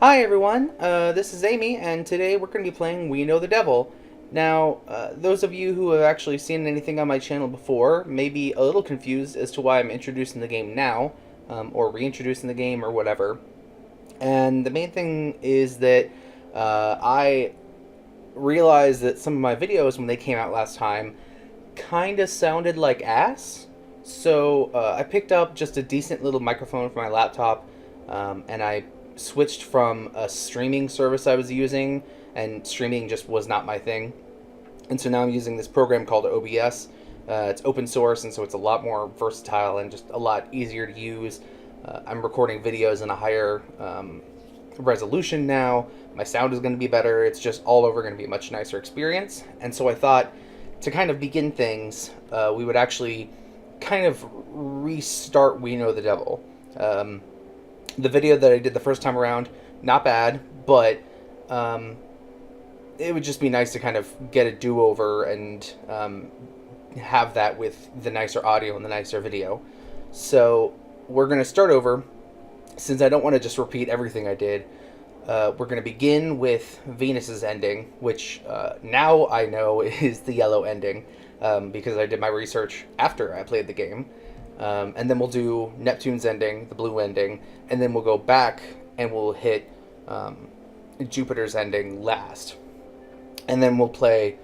Hi everyone, this is Amy, and today we're going to be playing We Know the Devil. Now, those of you who have actually seen anything on my channel before may be a little confused as to why I'm introducing the game now, or reintroducing the game, or whatever. And the main thing is that I realized that some of my videos, when they came out last time, kind of sounded like ass. So I picked up just a decent little microphone for my laptop, and I switched from a streaming service I was using, and streaming just was not my thing. And so now I'm using this program called OBS. It's open source, and so it's a lot more versatile and just a lot easier to use. I'm recording videos in a higher resolution now. My sound is going to be better. It's just all over going to be a much nicer experience. And so I thought, to kind of begin things, we would actually kind of restart We Know the Devil. The video that I did the first time around, not bad, but it would just be nice to kind of get a do-over and have that with the nicer audio and the nicer video. So we're going to start over. Since I don't want to just repeat everything I did, we're going to begin with Venus's ending, which now I know is the yellow ending, because I did my research after I played the game. And then we'll do Neptune's ending, the blue ending, and then we'll go back and we'll hit Jupiter's ending last. And then we'll play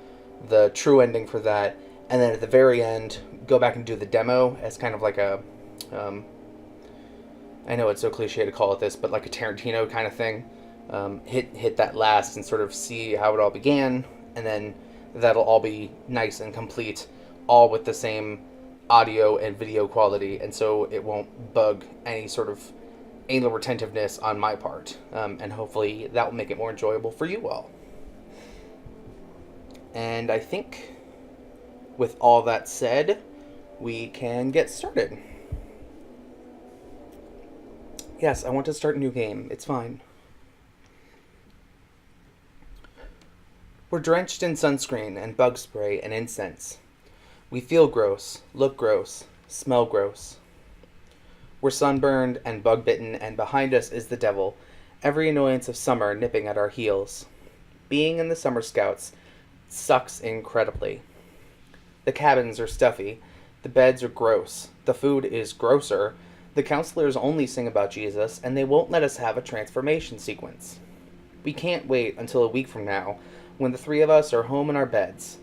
the true ending for that, and then at the very end, go back and do the demo as kind of like a, I know it's so cliche to call it this, but like a Tarantino kind of thing. Hit that last and sort of see how it all began, and then that'll all be nice and complete, all with the same audio and video quality, and so it won't bug any sort of anal retentiveness on my part, and hopefully that will make it more enjoyable for you all. And I think with all that said, we can get started. Yes, I want to start a new game. It's fine. We're drenched in sunscreen and bug spray and incense. We feel gross, look gross, smell gross. We're sunburned and bug-bitten, and behind us is the devil, every annoyance of summer nipping at our heels. Being in the Summer Scouts sucks incredibly. The cabins are stuffy, the beds are gross, the food is grosser, the counselors only sing about Jesus, and they won't let us have a transformation sequence. We can't wait until a week from now, when the three of us are home in our beds.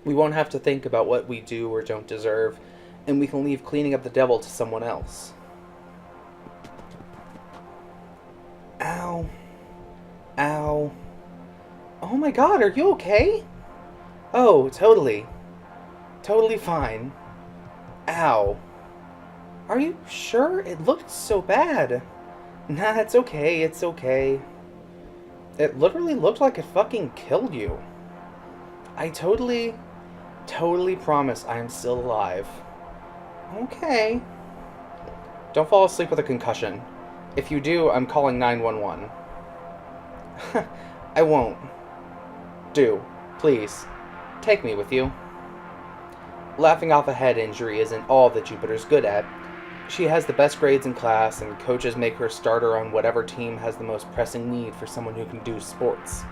We won't have to think about what we do or don't deserve, and we can leave cleaning up the devil to someone else. Ow. Ow. Oh my god, are you okay? Oh, totally. Totally fine. Ow. Are you sure? It looked so bad. Nah, it's okay, it's okay. It literally looked like it fucking killed you. I totally promise I am still alive. Okay. Don't fall asleep with a concussion. If you do, I'm calling 911. I won't. Do. Please. Take me with you. Laughing off a head injury isn't all that Jupiter's good at. She has the best grades in class, and coaches make her starter on whatever team has the most pressing need for someone who can do sports.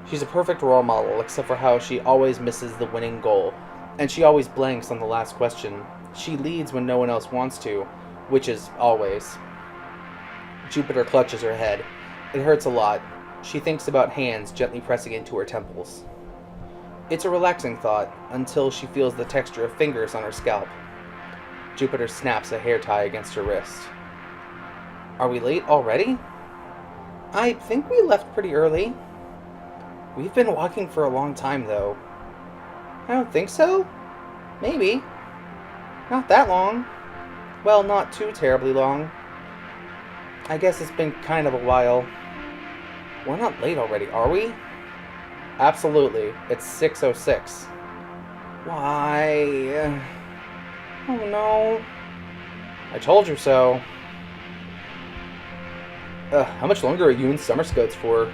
She's a perfect role model, except for how she always misses the winning goal, and she always blanks on the last question. She leads when no one else wants to, which is always. Jupiter clutches her head. It hurts a lot. She thinks about hands gently pressing into her temples. It's a relaxing thought, until she feels the texture of fingers on her scalp. Jupiter snaps a hair tie against her wrist. Are we late already? I think we left pretty early. We've been walking for a long time, though. I don't think so. Maybe. Not that long. Well, not too terribly long. I guess it's been kind of a while. We're not late already, are we? Absolutely. It's 6:06. Why? Oh no. I told you so. How much longer are you in Summer Scouts for?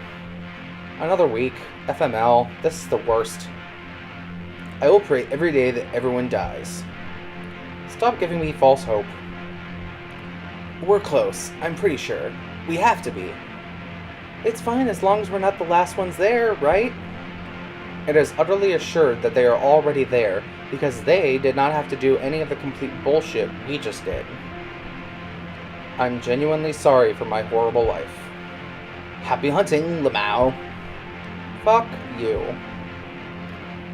Another week. FML. This is the worst. I will pray every day that everyone dies. Stop giving me false hope. We're close. I'm pretty sure. We have to be. It's fine as long as we're not the last ones there, right? It is utterly assured that they are already there because they did not have to do any of the complete bullshit we just did. I'm genuinely sorry for my horrible life. Happy hunting, Lamau. Fuck you.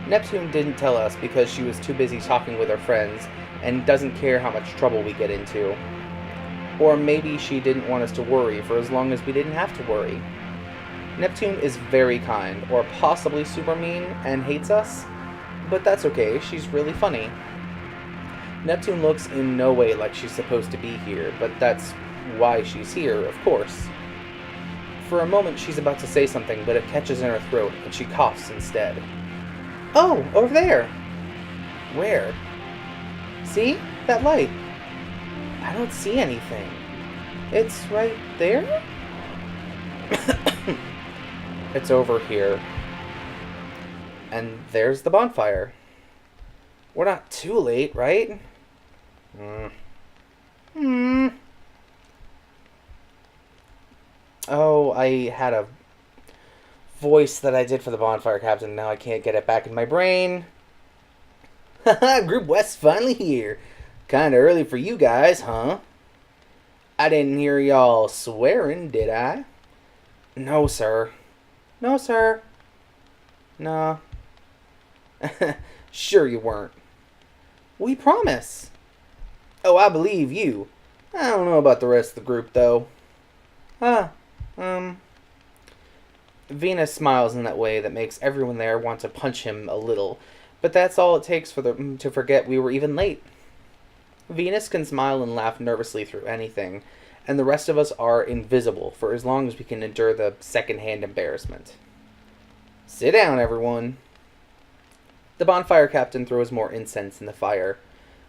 Neptune didn't tell us because she was too busy talking with her friends and doesn't care how much trouble we get into. Or maybe she didn't want us to worry for as long as we didn't have to worry. Neptune is very kind, or possibly super mean, and hates us, but that's okay, she's really funny. Neptune looks in no way like she's supposed to be here, but that's why she's here, of course. For a moment, she's about to say something, but it catches in her throat, and she coughs instead. Oh, over there! Where? See? That light. I don't see anything. It's right there? It's over here. And there's the bonfire. We're not too late, right? Oh, I had a voice that I did for the bonfire captain. Now I can't get it back in my brain. Haha, Group West's finally here. Kinda early for you guys, huh? I didn't hear y'all swearing, did I? No, sir. No, sir. No. Sure you weren't. We promise. Oh, I believe you. I don't know about the rest of the group, though. Huh. Venus smiles in that way that makes everyone there want to punch him a little, but that's all it takes for them to forget we were even late. Venus can smile and laugh nervously through anything, and the rest of us are invisible for as long as we can endure the second-hand embarrassment. Sit down, everyone. The bonfire captain throws more incense in the fire.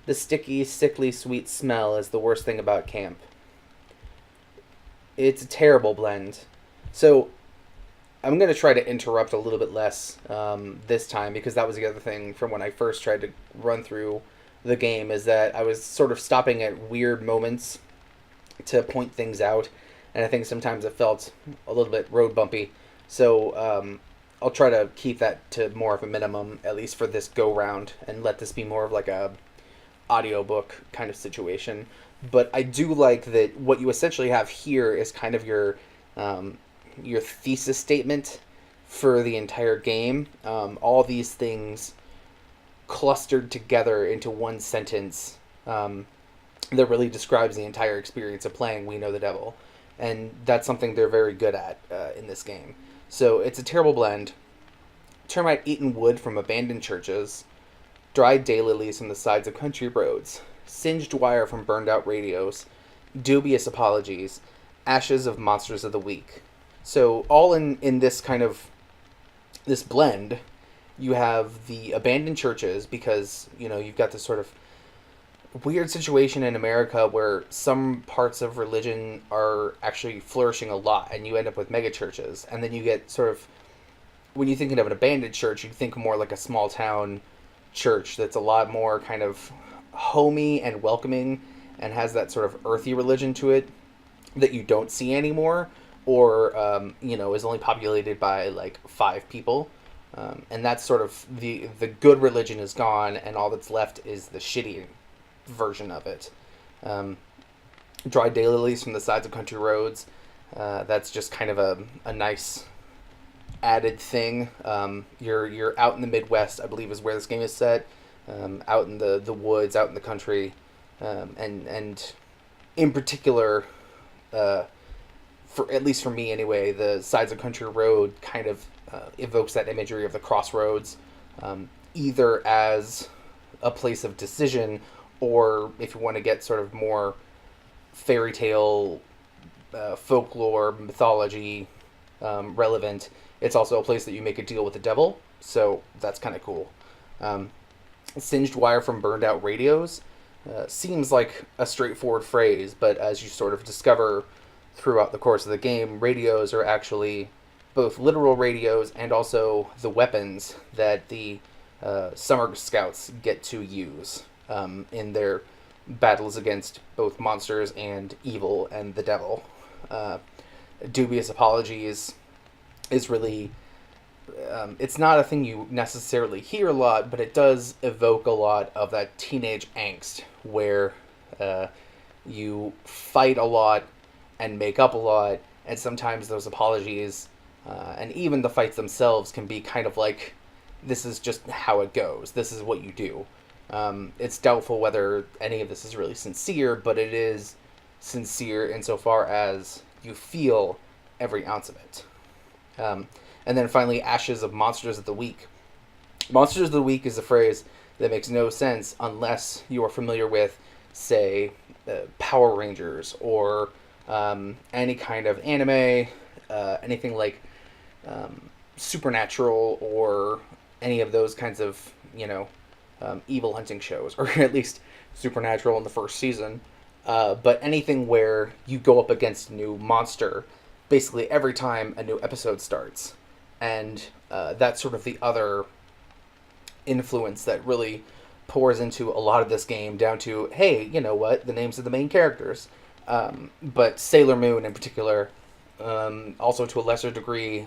The sticky, sickly sweet smell is the worst thing about camp. It's a terrible blend. So, I'm going to try to interrupt a little bit less this time, because that was the other thing from when I first tried to run through the game, is that I was sort of stopping at weird moments to point things out, and I think sometimes it felt a little bit road bumpy. So I'll try to keep that to more of a minimum, at least for this go round, and let this be more of like a audiobook kind of situation. But I do like that what you essentially have here is kind of your thesis statement for the entire game. All these things clustered together into one sentence that really describes the entire experience of playing We Know the Devil. And that's something they're very good at in this game. So it's a terrible blend. Termite-eaten wood from abandoned churches, dried daylilies from the sides of country roads, singed wire from burned-out radios, dubious apologies, ashes of monsters of the week. So all in this kind of, this blend, you have the abandoned churches because, you know, you've got this sort of weird situation in America where some parts of religion are actually flourishing a lot, and you end up with mega churches. And then you get sort of, when you're thinking of an abandoned church, you think more like a small town church that's a lot more kind of homey and welcoming and has that sort of earthy religion to it that you don't see anymore, or is only populated by like 5 people. And that's sort of the good religion is gone, and all that's left is the shitty version of it. Dried daylilies from the sides of country roads. That's just kind of a nice added thing. You're out in the Midwest, I believe is where this game is set. Out in the woods, out in the country, and in particular, for at least for me anyway, the sides of country road kind of evokes that imagery of the crossroads, either as a place of decision, or if you want to get sort of more fairy tale, folklore, mythology relevant, it's also a place that you make a deal with the devil, so that's kind of cool. Singed wire from burned out radios seems like a straightforward phrase, but as you sort of discover throughout the course of the game, radios are actually both literal radios and also the weapons that the Summer Scouts get to use in their battles against both monsters and evil and the devil. dubious apologies is really, it's not a thing you necessarily hear a lot, but it does evoke a lot of that teenage angst where you fight a lot and make up a lot, and sometimes those apologies and even the fights themselves can be kind of like, this is just how it goes. This is what you do. It's doubtful whether any of this is really sincere, but it is sincere insofar as you feel every ounce of it. And then finally, Ashes of Monsters of the Week. Monsters of the Week is a phrase that makes no sense unless you are familiar with, say, Power Rangers or any kind of anime, anything like Supernatural or any of those kinds of, evil hunting shows, or at least Supernatural in the first season. But anything where you go up against a new monster basically every time a new episode starts. And that's sort of the other influence that really pours into a lot of this game, down to, hey, you know what, the names of the main characters. But Sailor Moon in particular, also to a lesser degree,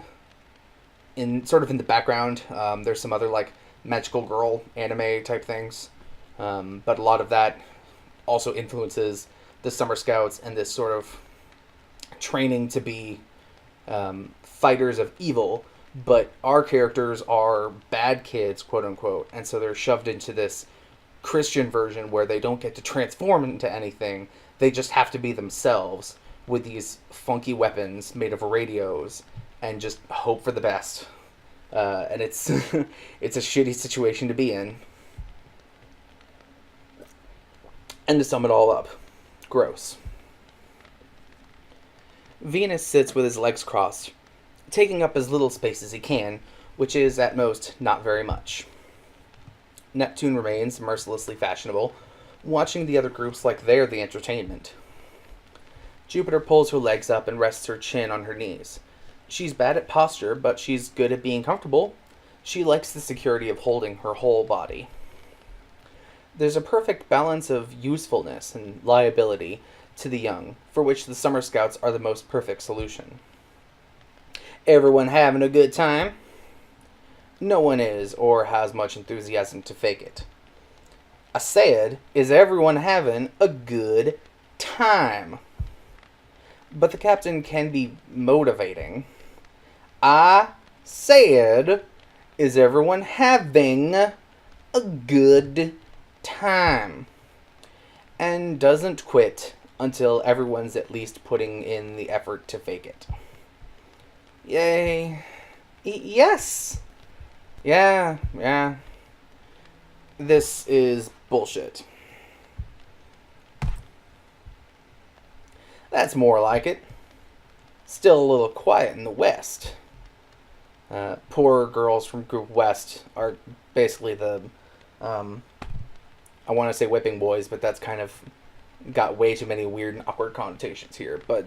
in the background, there's some other like magical girl anime type things. But a lot of that also influences the Summer Scouts and this sort of training to be fighters of evil, but our characters are bad kids, quote unquote, and so they're shoved into this Christian version where they don't get to transform into anything. They just have to be themselves with these funky weapons made of radios and just hope for the best. And it's it's a shitty situation to be in. And to sum it all up, gross. Venus sits with his legs crossed, taking up as little space as he can, which is, at most, not very much. Neptune remains mercilessly fashionable, watching the other groups like they're the entertainment. Jupiter pulls her legs up and rests her chin on her knees. She's bad at posture, but she's good at being comfortable. She likes the security of holding her whole body. There's a perfect balance of usefulness and liability to the young, for which the Summer Scouts are the most perfect solution. Everyone having a good time? No one is, or has much enthusiasm to fake it. I said, is everyone having a good time? But the captain can be motivating. I said, is everyone having a good time? And doesn't quit until everyone's at least putting in the effort to fake it. Yay. Yes. Yeah. This is bullshit. That's more like it. Still a little quiet in the West. Poor girls from Group West are basically the, I want to say whipping boys, but that's kind of got way too many weird and awkward connotations here. But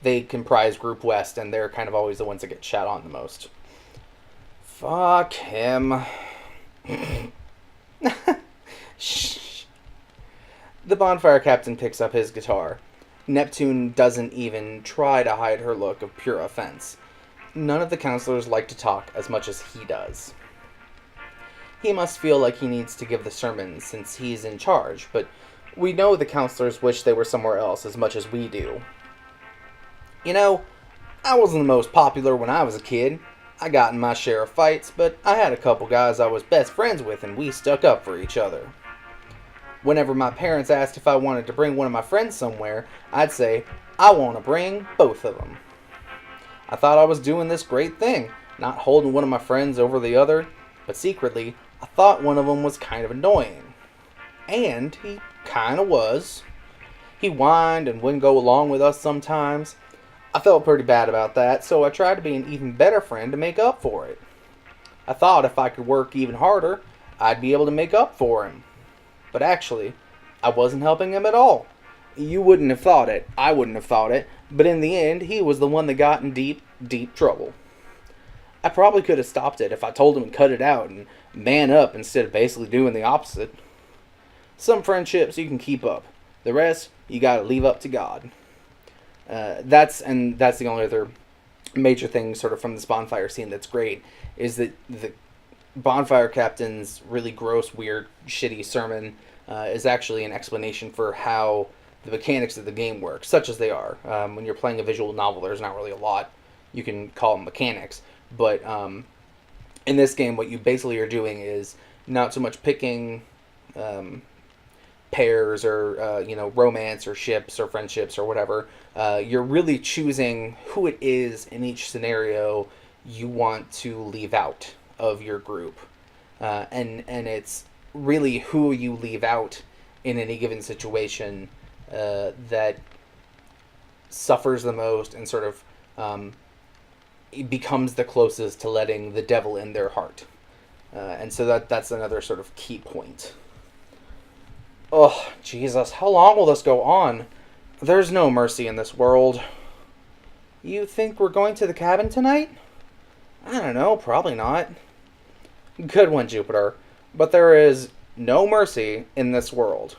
they comprise Group West, and they're kind of always the ones that get shat on the most. Fuck him. Shh. The bonfire captain picks up his guitar. Neptune doesn't even try to hide her look of pure offense. None of the counselors like to talk as much as he does. He must feel like he needs to give the sermon since he's in charge, but we know the counselors wish they were somewhere else as much as we do. You know, I wasn't the most popular when I was a kid. I got in my share of fights, but I had a couple guys I was best friends with and we stuck up for each other. Whenever my parents asked if I wanted to bring one of my friends somewhere, I'd say, I want to bring both of them. I thought I was doing this great thing, not holding one of my friends over the other, but secretly, I thought one of them was kind of annoying. And he kind of was. He whined and wouldn't go along with us sometimes. I felt pretty bad about that, so I tried to be an even better friend to make up for it. I thought if I could work even harder, I'd be able to make up for him. But actually, I wasn't helping him at all. You wouldn't have thought it, I wouldn't have thought it, but in the end, he was the one that got in deep, deep trouble. I probably could have stopped it if I told him to cut it out and man up instead of basically doing the opposite. Some friendships you can keep up. The rest, you gotta leave up to God. That's the only other major thing sort of from this bonfire scene that's great is that the bonfire captain's really gross, weird, shitty sermon is actually an explanation for how the mechanics of the game work, such as they are. When you're playing a visual novel, there's not really a lot you can call them mechanics, but in this game, what you basically are doing is not so much picking pairs or romance or ships or friendships or whatever. You're really choosing who it is in each scenario you want to leave out of your group, and it's really who you leave out in any given situation that suffers the most and sort of becomes the closest to letting the devil in their heart. And so that's another sort of key point. Oh, Jesus, how long will this go on? There's no mercy in this world. You think we're going to the cabin tonight? I don't know, probably not. Good one, Jupiter. But there is no mercy in this world.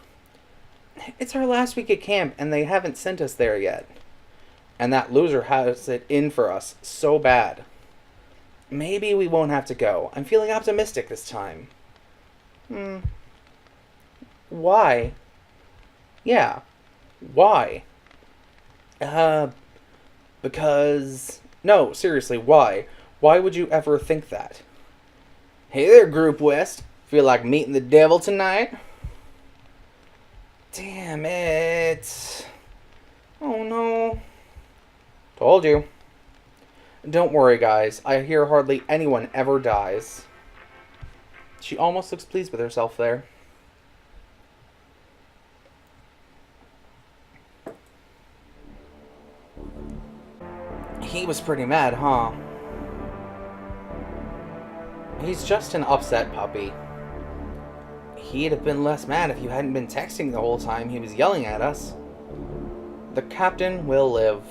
It's our last week at camp, and they haven't sent us there yet. And that loser has it in for us so bad. Maybe we won't have to go. I'm feeling optimistic this time. Why? Yeah. Why? Because... No, seriously, why? Why would you ever think that? Hey there, Group West. Feel like meeting the devil tonight? Damn it. Oh no. Told you. Don't worry, guys. I hear hardly anyone ever dies. She almost looks pleased with herself there. He was pretty mad, huh? He's just an upset puppy. He'd have been less mad if you hadn't been texting the whole time he was yelling at us. The captain will live.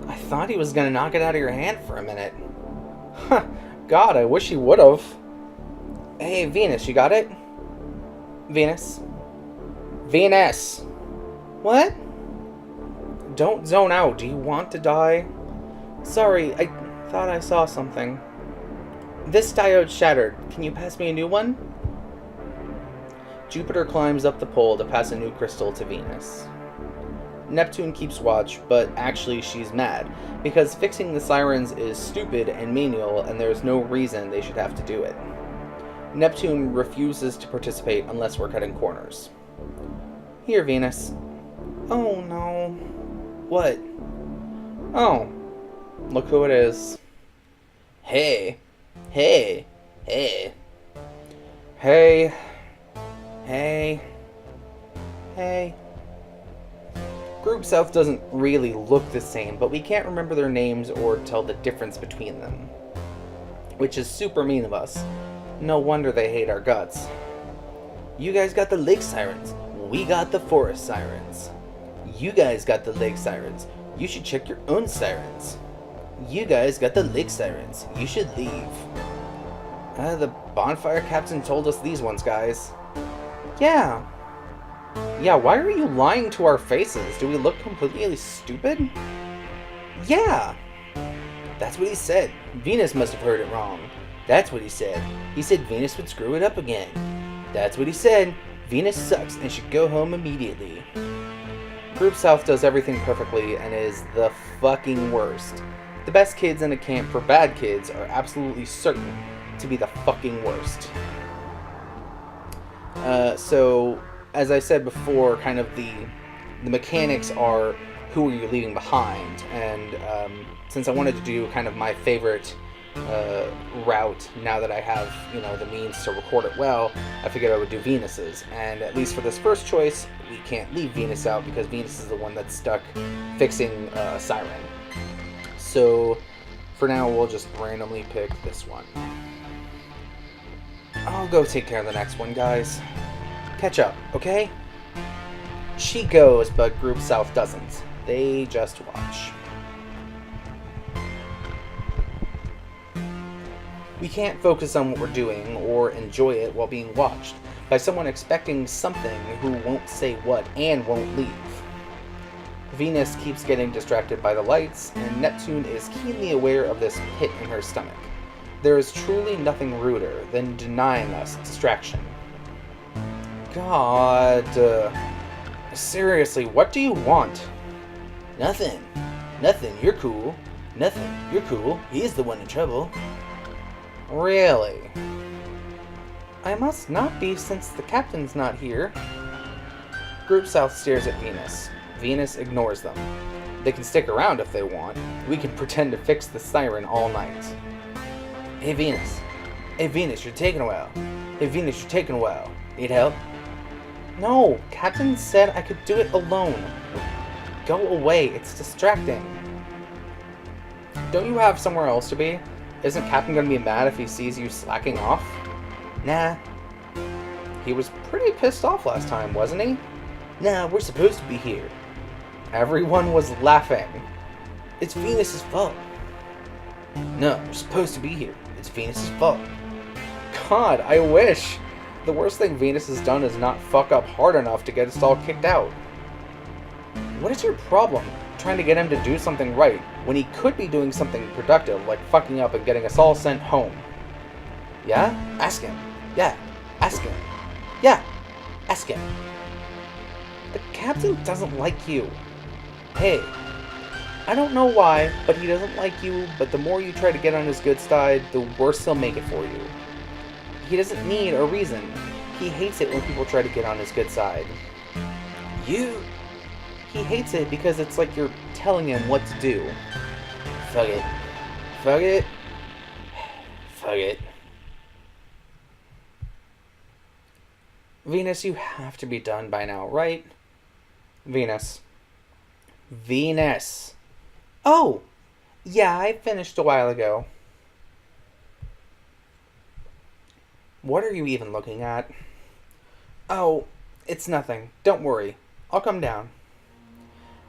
I thought he was gonna knock it out of your hand for a minute. Huh, God, I wish he would've. Hey, Venus, you got it? Venus? Venus! What? Don't zone out. Do you want to die? Sorry, I thought I saw something. This diode shattered. Can you pass me a new one? Jupiter climbs up the pole to pass a new crystal to Venus. Neptune keeps watch, but actually she's mad, because fixing the sirens is stupid and menial, and there's no reason they should have to do it. Neptune refuses to participate unless we're cutting corners. Here, Venus. Oh no. What? Oh. Look who it is. Hey. Hey. Hey. Hey. Hey. Hey. Group South doesn't really look the same, but we can't remember their names or tell the difference between them. Which is super mean of us. No wonder they hate our guts. You guys got the lake sirens. We got the forest sirens. You guys got the lake sirens. You should check your own sirens. You guys got the lake sirens. You should leave. The bonfire captain told us these ones, guys. Yeah. Yeah, why are you lying to our faces? Do we look completely stupid? Yeah. That's what he said. Venus must have heard it wrong. That's what he said. He said Venus would screw it up again. That's what he said. Venus sucks and should go home immediately. Group South does everything perfectly and is the fucking worst. The best kids in a camp for bad kids are absolutely certain to be the fucking worst. So, as I said before, kind of the mechanics are who are you leaving behind, and since I wanted to do kind of my favorite route, now that I have, the means to record it well, I figured I would do Venus's, and at least for this first choice, we can't leave Venus out because Venus is the one that's stuck fixing Siren. So, for now, we'll just randomly pick this one. I'll go take care of the next one, guys. Catch up, okay? She goes, but Group South doesn't. They just watch. We can't focus on what we're doing or enjoy it while being watched by someone expecting something who won't say what and won't leave. Venus keeps getting distracted by the lights, and Neptune is keenly aware of this pit in her stomach. There is truly nothing ruder than denying us distraction. God, seriously, what do you want? Nothing. Nothing, you're cool. Nothing, you're cool. He's the one in trouble. Really? I must not be since the captain's not here. Group South stares at Venus. Venus ignores them. They can stick around if they want. We can pretend to fix the siren all night. Hey Venus. Hey Venus, you're taking a while. Hey Venus, you're taking a while. Need help? No, Captain said I could do it alone. Go away, it's distracting. Don't you have somewhere else to be? Isn't Captain gonna be mad if he sees you slacking off? Nah. He was pretty pissed off last time, wasn't he? Nah, we're supposed to be here. Everyone was laughing. It's Venus's fault. No, we're supposed to be here. It's Venus's fault. God, I wish. The worst thing Venus has done is not fuck up hard enough to get us all kicked out. What is your problem? Trying to get him to do something right when he could be doing something productive like fucking up and getting us all sent home. Yeah? Ask him. Yeah. Ask him. Yeah. Ask him. The captain doesn't like you. Hey. I don't know why, but he doesn't like you, but the more you try to get on his good side, the worse he'll make it for you. He doesn't need a reason. He hates it when people try to get on his good side. You... He hates it because it's like you're telling him what to do. Fuck it. Fuck it. Fuck it. Venus, you have to be done by now, right? Venus. Venus. Oh! Yeah, I finished a while ago. What are you even looking at? Oh, it's nothing. Don't worry. I'll come down.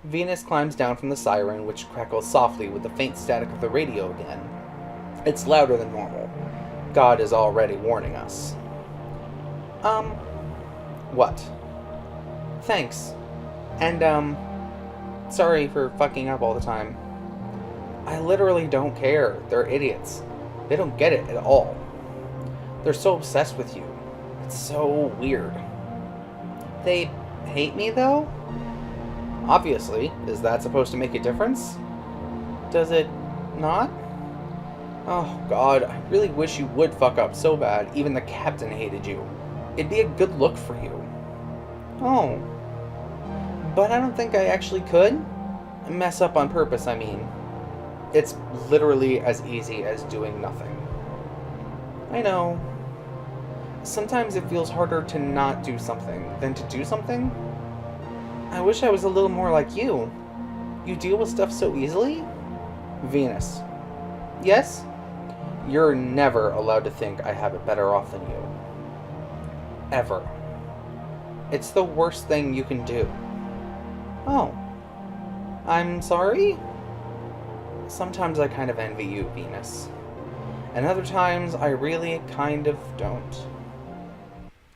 Venus climbs down from the siren, which crackles softly with the faint static of the radio again. It's louder than normal. God is already warning us. What? Thanks. And, sorry for fucking up all the time. I literally don't care. They're idiots. They don't get it at all. They're so obsessed with you. It's so weird. They hate me, though? Obviously. Is that supposed to make a difference? Does it not? Oh, God. I really wish you would fuck up so bad. Even the captain hated you. It'd be a good look for you. Oh. But I don't think I actually could. Mess up on purpose, I mean. It's literally as easy as doing nothing. I know. Sometimes it feels harder to not do something than to do something. I wish I was a little more like you. You deal with stuff so easily? Venus. Yes? You're never allowed to think I have it better off than you. Ever. It's the worst thing you can do. Oh. I'm sorry? Sometimes I kind of envy you, Venus. And other times I really kind of don't.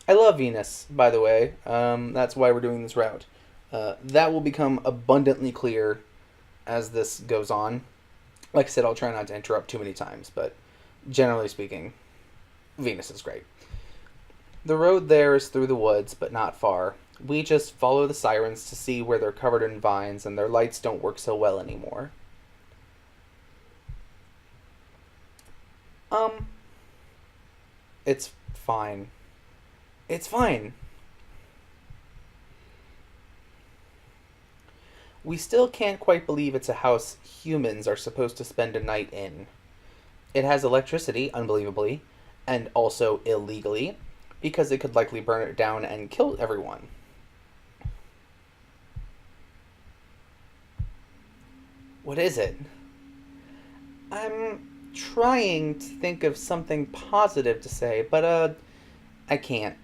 I love Venus, by the way. That's why we're doing this route. That will become abundantly clear as this goes on. Like I said, I'll try not to interrupt too many times, but generally speaking, Venus is great. The road there is through the woods, but not far. We just follow the sirens to see where they're covered in vines and their lights don't work so well anymore. It's fine. It's fine. We still can't quite believe it's a house humans are supposed to spend a night in. It has electricity, unbelievably, and also illegally, because it could likely burn it down and kill everyone. What is it? I'm trying to think of something positive to say, but, I can't.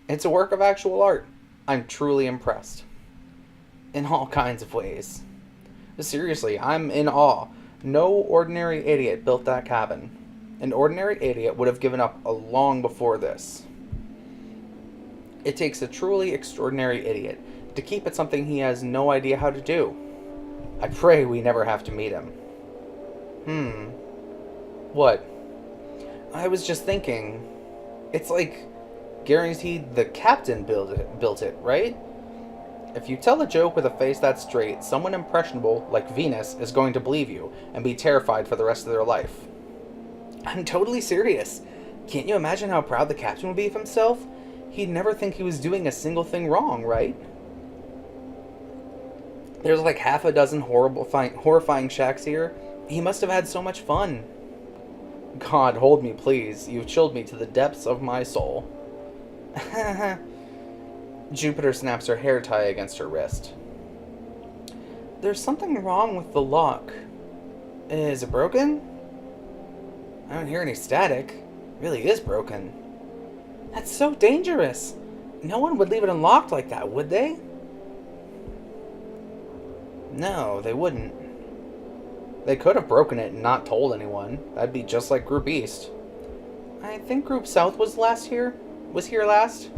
It's a work of actual art. I'm truly impressed. In all kinds of ways. Seriously, I'm in awe. No ordinary idiot built that cabin. An ordinary idiot would have given up long before this. It takes a truly extraordinary idiot to keep it something he has no idea how to do. I pray we never have to meet him. What? I was just thinking, it's like guaranteed the captain built it, right? If you tell a joke with a face that straight, someone impressionable, like Venus, is going to believe you and be terrified for the rest of their life. I'm totally serious. Can't you imagine how proud the captain would be of himself? He'd never think he was doing a single thing wrong, right? There's like half a dozen horrifying shacks here. He must have had so much fun. God, hold me, please. You've chilled me to the depths of my soul. Jupiter snaps her hair tie against her wrist. There's something wrong with the lock. Is it broken? I don't hear any static. It really is broken. That's so dangerous. No one would leave it unlocked like that, would they? No, they wouldn't. They could have broken it and not told anyone. That'd be just like Group East. I think Group South was here last.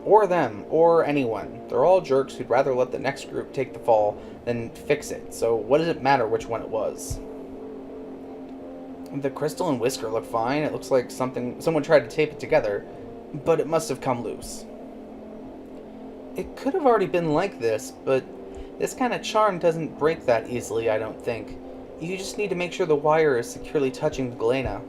Or them, or anyone. They're all jerks who'd rather let the next group take the fall than fix it, so what does it matter which one it was? The crystal and whisker look fine. It looks like someone tried to tape it together, but it must have come loose. It could have already been like this, but this kind of charm doesn't break that easily, I don't think. You just need to make sure the wire is securely touching the Galena.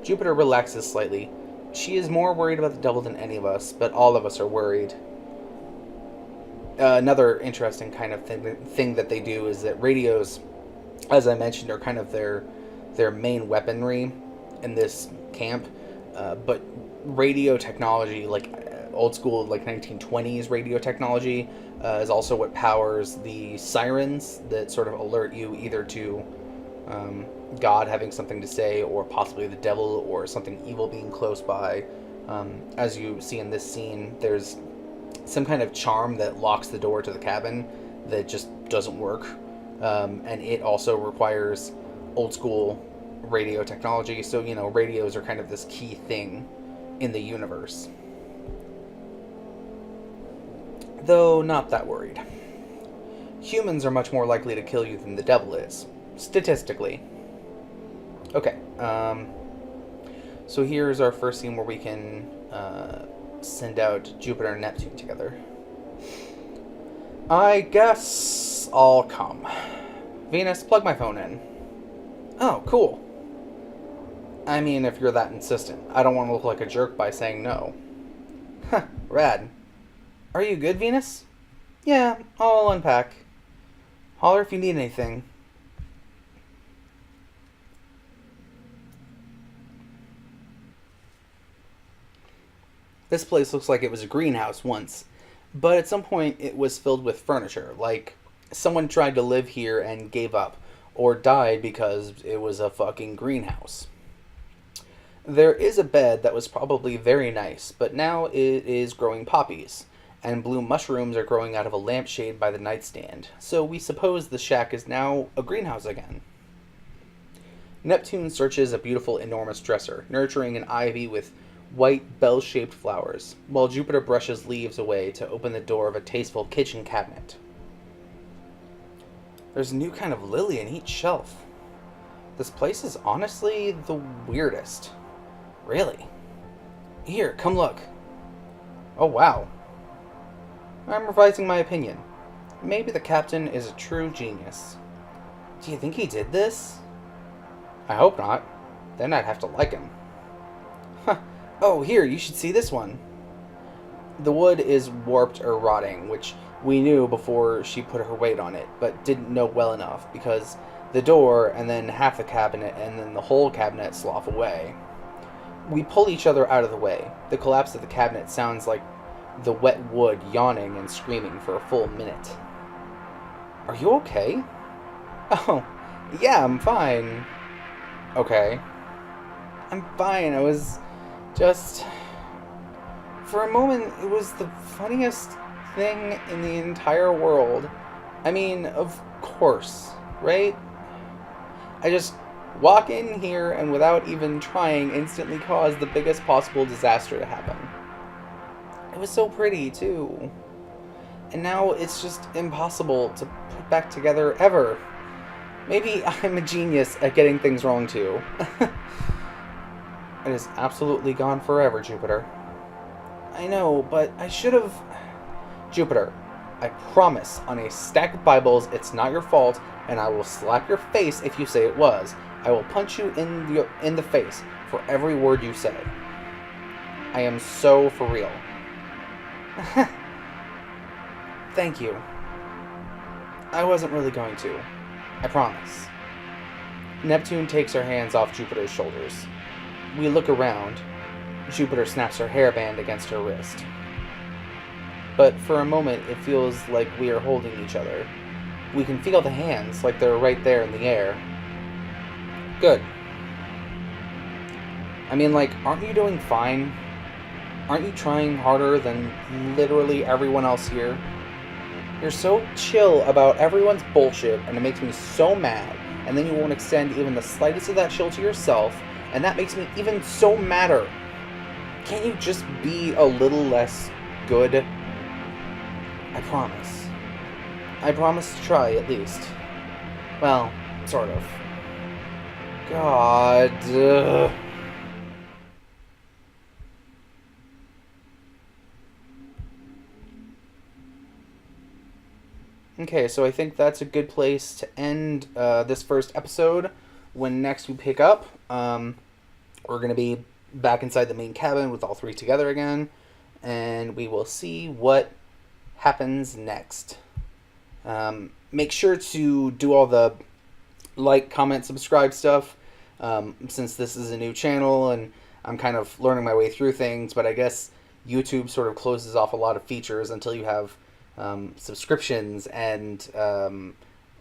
Jupiter relaxes slightly. She is more worried about the devil than any of us, but all of us are worried. Another interesting kind of thing that they do is that radios, as I mentioned, are kind of their main weaponry in this camp. But radio technology, like old school, like 1920s radio technology, is also what powers the sirens that sort of alert you either to God having something to say, or possibly the devil, or something evil being close by. As you see in this scene, there's some kind of charm that locks the door to the cabin that just doesn't work. And it also requires old school radio technology. So, radios are kind of this key thing in the universe. Though not that worried. Humans are much more likely to kill you than the devil is. Statistically. Okay, so here's our first scene where we can send out Jupiter and Neptune together. I guess I'll come. Venus, plug my phone in. Oh, cool. I mean, if you're that insistent. I don't want to look like a jerk by saying no. Huh, rad. Are you good, Venus? Yeah, I'll unpack. Holler if you need anything. This place looks like it was a greenhouse once, but at some point it was filled with furniture, like someone tried to live here and gave up, or died because it was a fucking greenhouse. There is a bed that was probably very nice, but now it is growing poppies, and blue mushrooms are growing out of a lampshade by the nightstand, so we suppose the shack is now a greenhouse again. Neptune searches a beautiful enormous dresser, nurturing an ivy with white bell-shaped flowers, while Jupiter brushes leaves away to open the door of a tasteful kitchen cabinet. There's a new kind of lily in each shelf. This place is honestly the weirdest. Really. Here, come look. Oh, wow. I'm revising my opinion. Maybe the captain is a true genius. Do you think he did this? I hope not. Then I'd have to like him. Huh. Oh, here, you should see this one. The wood is warped or rotting, which we knew before she put her weight on it, but didn't know well enough, because the door, and then half the cabinet, and then the whole cabinet slough away. We pull each other out of the way. The collapse of the cabinet sounds like the wet wood yawning and screaming for a full minute. Are you okay? Oh, yeah, I'm fine. Okay. I'm fine. I was just... For a moment, it was the funniest thing in the entire world. I mean, of course, right? I just walk in here and without even trying instantly cause the biggest possible disaster to happen. It was so pretty, too. And now it's just impossible to put back together ever. Maybe I'm a genius at getting things wrong, too. It is absolutely gone forever, Jupiter. I know, but I should have... Jupiter, I promise on a stack of Bibles it's not your fault, and I will slap your face if you say it was. I will punch you in the face for every word you say. I am so for real. Thank you. I wasn't really going to. I promise. Neptune takes her hands off Jupiter's shoulders. We look around. Jupiter snaps her hairband against her wrist. But for a moment, it feels like we are holding each other. We can feel the hands, like they're right there in the air. Good. I mean, like, aren't you doing fine? Aren't you trying harder than literally everyone else here? You're so chill about everyone's bullshit, and it makes me so mad. And then you won't extend even the slightest of that chill to yourself, and that makes me even so madder. Can't you just be a little less good? I promise. I promise to try, at least. Well, sort of. God. Okay, so I think that's a good place to end this first episode. When next we pick up, we're going to be back inside the main cabin with all three together again, and we will see what happens next. Make sure to do all the like, comment, subscribe stuff, since this is a new channel and I'm kind of learning my way through things, but I guess YouTube sort of closes off a lot of features until you have subscriptions and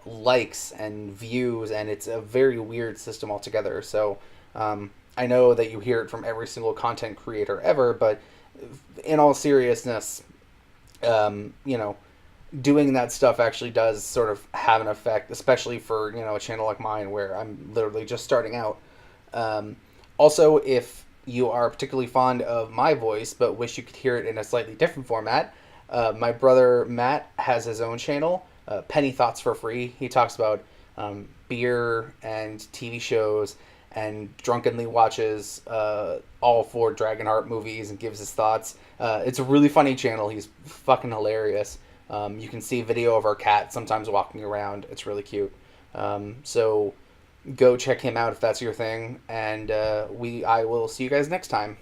likes and views, and it's a very weird system altogether. So I know that you hear it from every single content creator ever, but in all seriousness, doing that stuff actually does sort of have an effect, especially for, a channel like mine where I'm literally just starting out. Also, if you are particularly fond of my voice but wish you could hear it in a slightly different format, my brother Matt has his own channel, Penny Thoughts for Free. He talks about beer and TV shows and drunkenly watches all four Dragonheart movies and gives his thoughts. It's a really funny channel. He's fucking hilarious. You can see a video of our cat sometimes walking around. It's really cute. So go check him out if that's your thing. And I will see you guys next time.